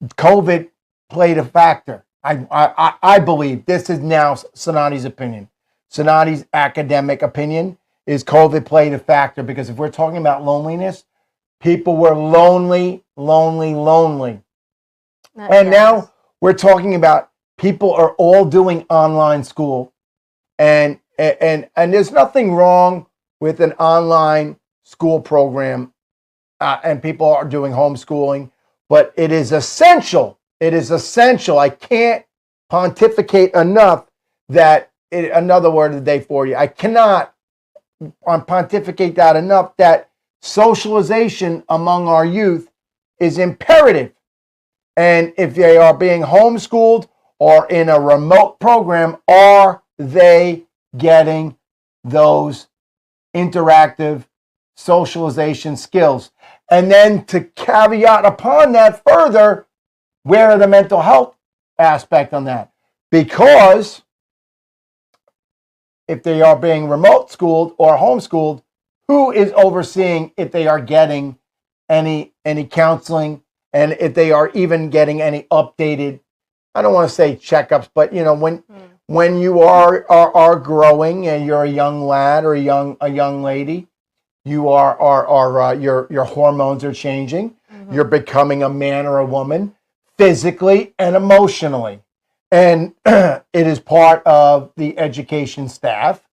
COVID played a factor. I believe this is now Cinotti's opinion. Cinotti's academic opinion is COVID played a factor, because if we're talking about loneliness, people were lonely. And now we're talking about people are all doing online school, and there's nothing wrong with an online school program, and people are doing homeschooling, but it is essential. It is essential. I can't pontificate enough that another word of the day for you. I cannot pontificate that enough that socialization among our youth is imperative. And if they are being homeschooled or in a remote program, are they getting those interactive socialization skills? And then to caveat upon that further, where are the mental health aspect on that? Because if they are being remote schooled or homeschooled, who is overseeing if they are getting any counseling, and if they are even getting any updated, I don't want to say checkups, but you know, when you are growing and you're a young lad or a young lady, you are your hormones are changing. You're becoming a man or a woman physically and emotionally. And it is part of the education staff,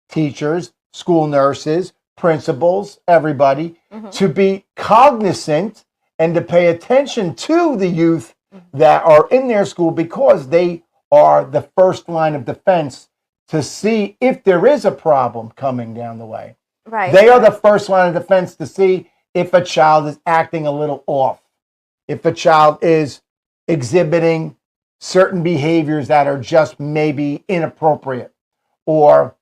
teachers, school nurses, principals, everybody, to be cognizant and to pay attention to the youth that are in their school, because they are the first line of defense to see if there is a problem coming down the way. Right. They are the first line of defense to see if a child is acting a little off, if a child is exhibiting certain behaviors that are just maybe inappropriate or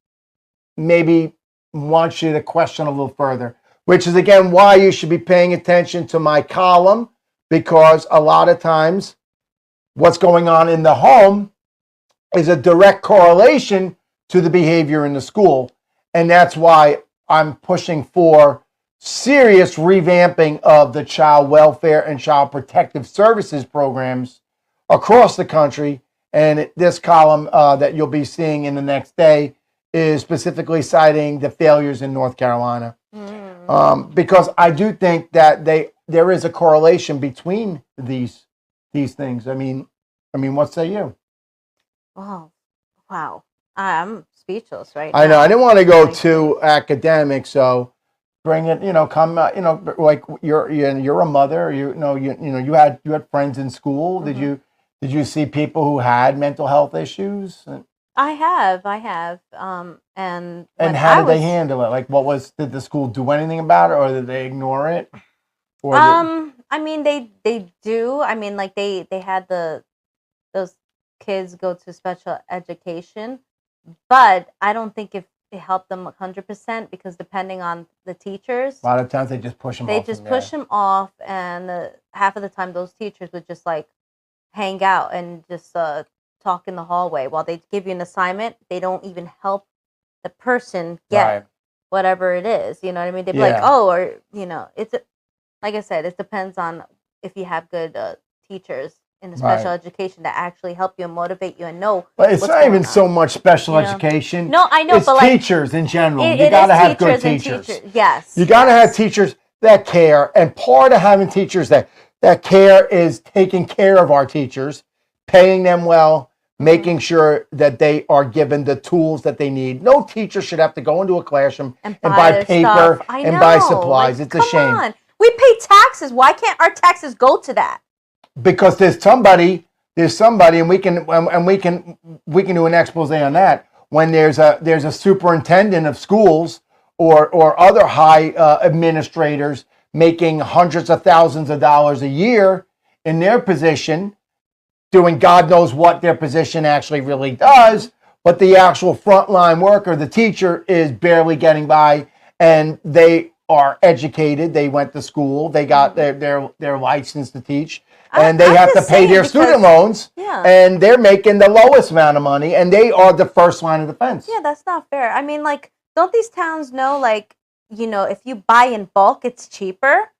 maybe wants you to question a little further, which is again why you should be paying attention to my column, because a lot of times what's going on in the home is a direct correlation to the behavior in the school. And that's why I'm pushing for serious revamping of the child welfare and child protective services programs across the country. And this column that you'll be seeing in the next day is specifically citing the failures in North Carolina. Because I do think that there is a correlation between these things. I mean, what say you? Oh, wow. I'm speechless right I now. know. I didn't want to go too academic, so bring it. Come. Like you're a mother. You had friends in school. Did you see people who had mental health issues? I have. And how did they handle it? Like, did the school do anything about it, or did they ignore it? Or I mean, they do. I mean, like they had those kids go to special education, but I don't think it helped them 100%, because depending on the teachers, a lot of times they just push them off. They just push them off, and half of the time those teachers would just like hang out and just talk in the hallway while they give you an assignment. They don't even help the person get whatever it is. You know what I mean? They'd be like, oh, or it's like I said, it depends on if you have good teachers in the special education that actually help you and motivate you and know. But it's not even so much special education. No, I know, it's but teachers in general. You got to have good teachers. Yes. You got to have teachers that care. And part of having teachers that care is taking care of our teachers, paying them well, making sure that they are given the tools that they need. No teacher should have to go into a classroom and buy paper and buy supplies. It's a shame. On. We pay taxes. Why can't our taxes go to that? Because there's somebody, and we can do an expose on that. When there's a superintendent of schools or other high administrators making hundreds of thousands of dollars a year in their position, doing God knows what their position actually really does, but the actual frontline worker, the teacher, is barely getting by, and they are educated. They went to school. They got their license to teach. And they have to pay their student loans, and they're making the lowest amount of money, and they are the first line of defense. Yeah, that's not fair. I mean, like, don't these towns know, like, if you buy in bulk, it's cheaper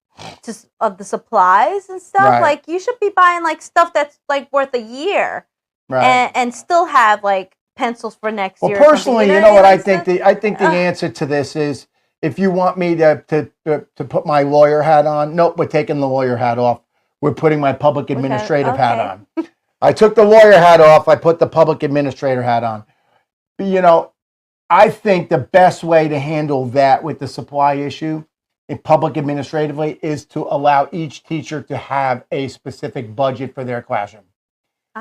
of the supplies and stuff? Right. Like, you should be buying, like, stuff that's, like, worth a year. Right. And still have, like, pencils for next year. Well, personally, you know what I think? I think the answer to this is, if you want me to put my lawyer hat on, nope, we're taking the lawyer hat off. We're putting my public administrative hat on. I took the lawyer hat off. I put the public administrator hat on. But, I think the best way to handle that with the supply issue in public administratively is to allow each teacher to have a specific budget for their classroom.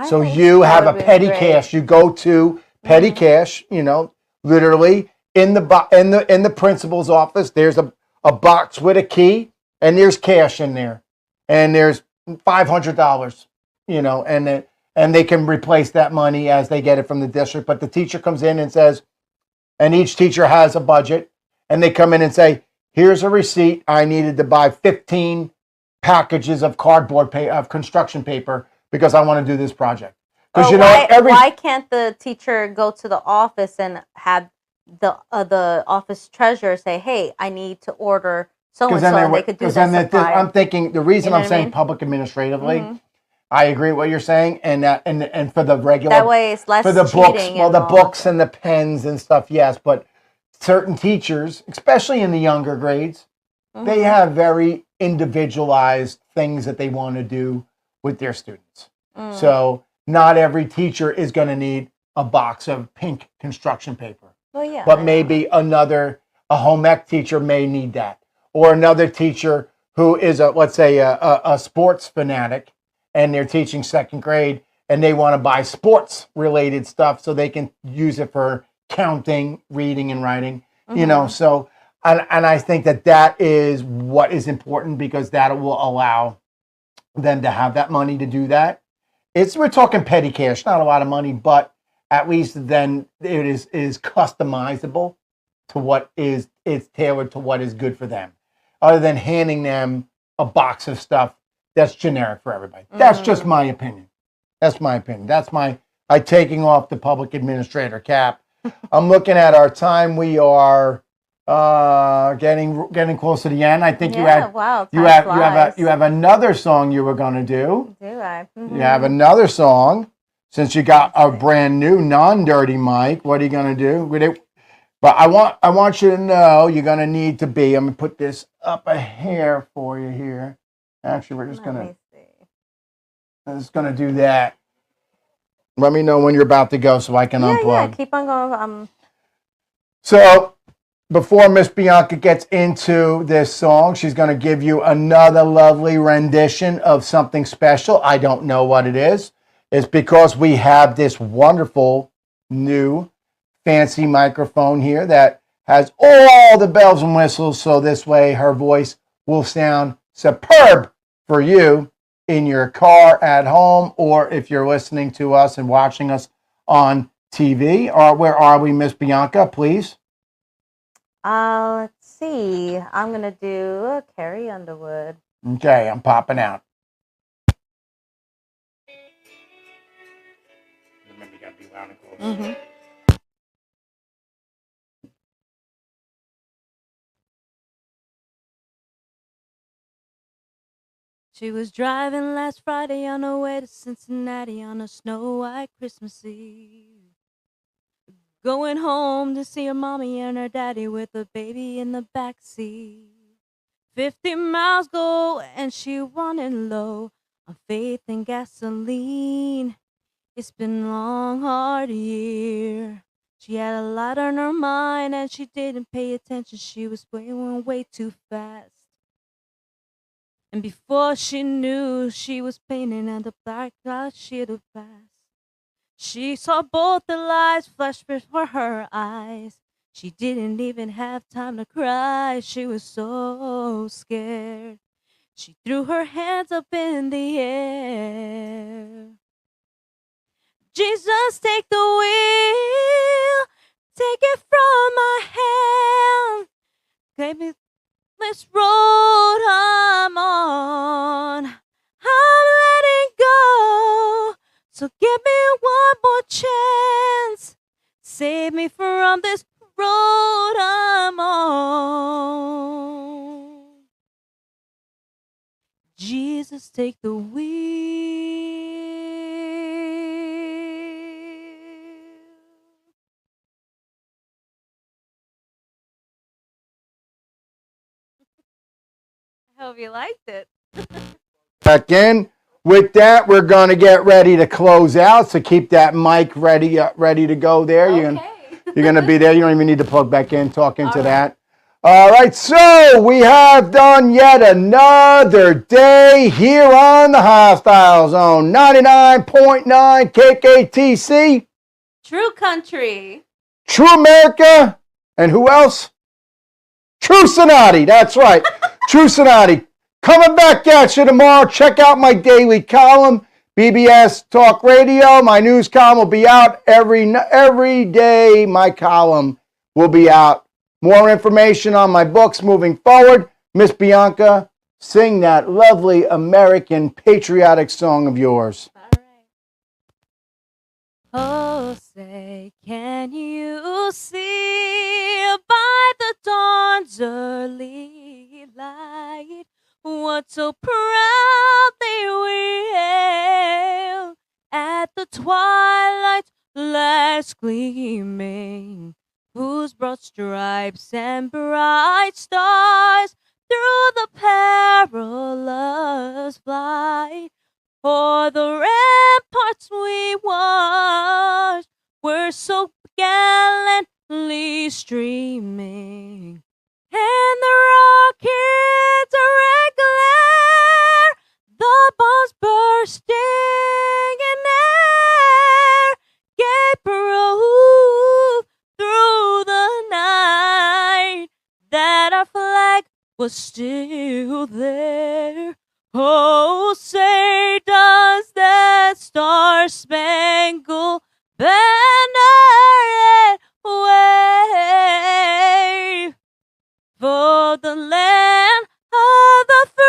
So you have a petty cash. You go to petty cash, literally in the principal's office. There's a box with a key, and there's cash in there. And there's $500, and they can replace that money as they get it from the district. But the teacher comes in and says, and each teacher has a budget, and they come in and say, here's a receipt. I needed to buy 15 packages of cardboard of construction paper because I want to do this project. Because why can't the teacher go to the office and have the office treasurer say, hey, I need to order so-and-so, they could do that. I'm thinking the reason I'm saying public administratively, I agree with what you're saying, and for the regular, that way it's less for the books, the books and the pens and stuff, yes, but certain teachers, especially in the younger grades, they have very individualized things that they want to do with their students. So not every teacher is going to need a box of pink construction paper. Well, yeah, but maybe a home ec teacher may need that. Or another teacher who is let's say a sports fanatic, and they're teaching second grade, and they want to buy sports related stuff so they can use it for counting, reading, and writing. So and I think that is what is important, because that will allow them to have that money to do that. we're talking petty cash, not a lot of money, but at least then it is customizable to what is it's tailored to what is good for them, other than handing them a box of stuff that's generic for everybody. That's just my opinion. That's my opinion. That's my taking off the public administrator cap. I'm looking at our time. We are getting close to the end. I think you have another song you were going to do. Do I? Mm-hmm. You have another song. Since you got a brand new non-dirty mic, what are you going to do with it? But I want you to know you're going to need to be. I'm going to put this up a hair for you here. Actually, we're just going to do that. Let me know when you're about to go so I can unplug. Yeah, keep on going. So, before Miss Bianca gets into this song, she's going to give you another lovely rendition of something special. I don't know what it is. It's because we have this wonderful new fancy microphone here that has all the bells and whistles, so this way her voice will sound superb for you in your car, at home, or if you're listening to us and watching us on TV. Or where are we, Miss Bianca, please? Let's see. I'm going to do Carrie Underwood. Okay, I'm popping out. Remember, you got to be loud and close. Mm-hmm. She was driving last Friday on her way to Cincinnati on a snow-white Christmas Eve. Going home to see her mommy and her daddy with a baby in the backseat. 50 miles go and she running low on faith and gasoline. It's been a long, hard year. She had a lot on her mind and she didn't pay attention. She was going way too fast. And before she knew, she was painting on the black dot sheet of glass. She saw both the lights flash before her eyes. She didn't even have time to cry. She was so scared. She threw her hands up in the air. Jesus, take the wheel. Take it from my hand. Take me this road I'm on. I'm letting go. So give me one more chance. Save me from this road I'm on. Jesus, take the wheel. I hope you liked it. Back in. With that, we're going to get ready to close out. So keep that mic ready to go there. Okay. You're going to be there. You don't even need to plug back in. Talk into that. All right. So we have done yet another day here on the Hostile Zone. 99.9 KKTC. True country. True America. And who else? True Cinotti. That's right. True Cinotti. Coming back at you tomorrow. Check out my daily column, BBS Talk Radio. My news column will be out every day. My column will be out. More information on my books moving forward. Miss Bianca, sing that lovely American patriotic song of yours. All right. Oh, say, can you see by the dawn's early light what so proudly we hailed at the twilight's last gleaming, whose broad stripes and bright stars through the perilous flight o'er the ramparts we watched were so gallantly streaming. And the rockets' red glare, the bombs bursting in air, gave proof through the night that our flag was still there. Oh, say does that star-spangled banner and wave for the land of the free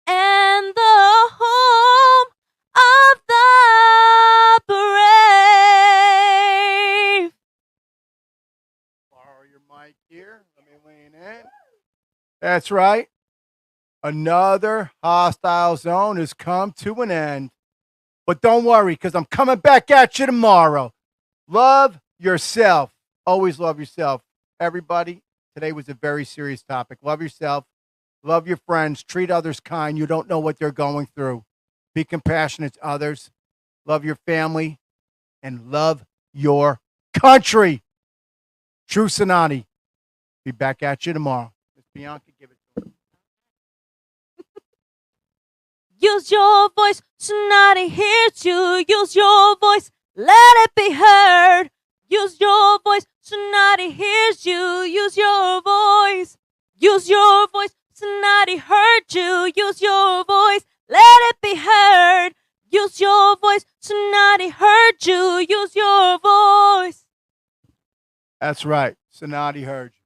and the home of the brave. Borrow your mic here. Let me lean in. That's right. Another hostile zone has come to an end. But don't worry, because I'm coming back at you tomorrow. Love yourself. Always love yourself. Everybody, today was a very serious topic. Love yourself. Love your friends. Treat others kind. You don't know what they're going through. Be compassionate to others. Love your family. And love your country. True Cinotti. Be back at you tomorrow. Miss Bianca, give it to her. Use your voice, Cinotti hears you. Use your voice, let it be heard. Use your voice, Cinotti hears you. Use your voice. Use your voice, Cinotti heard you. Use your voice, let it be heard. Use your voice, Cinotti heard you. Use your voice. That's right. Cinotti heard you.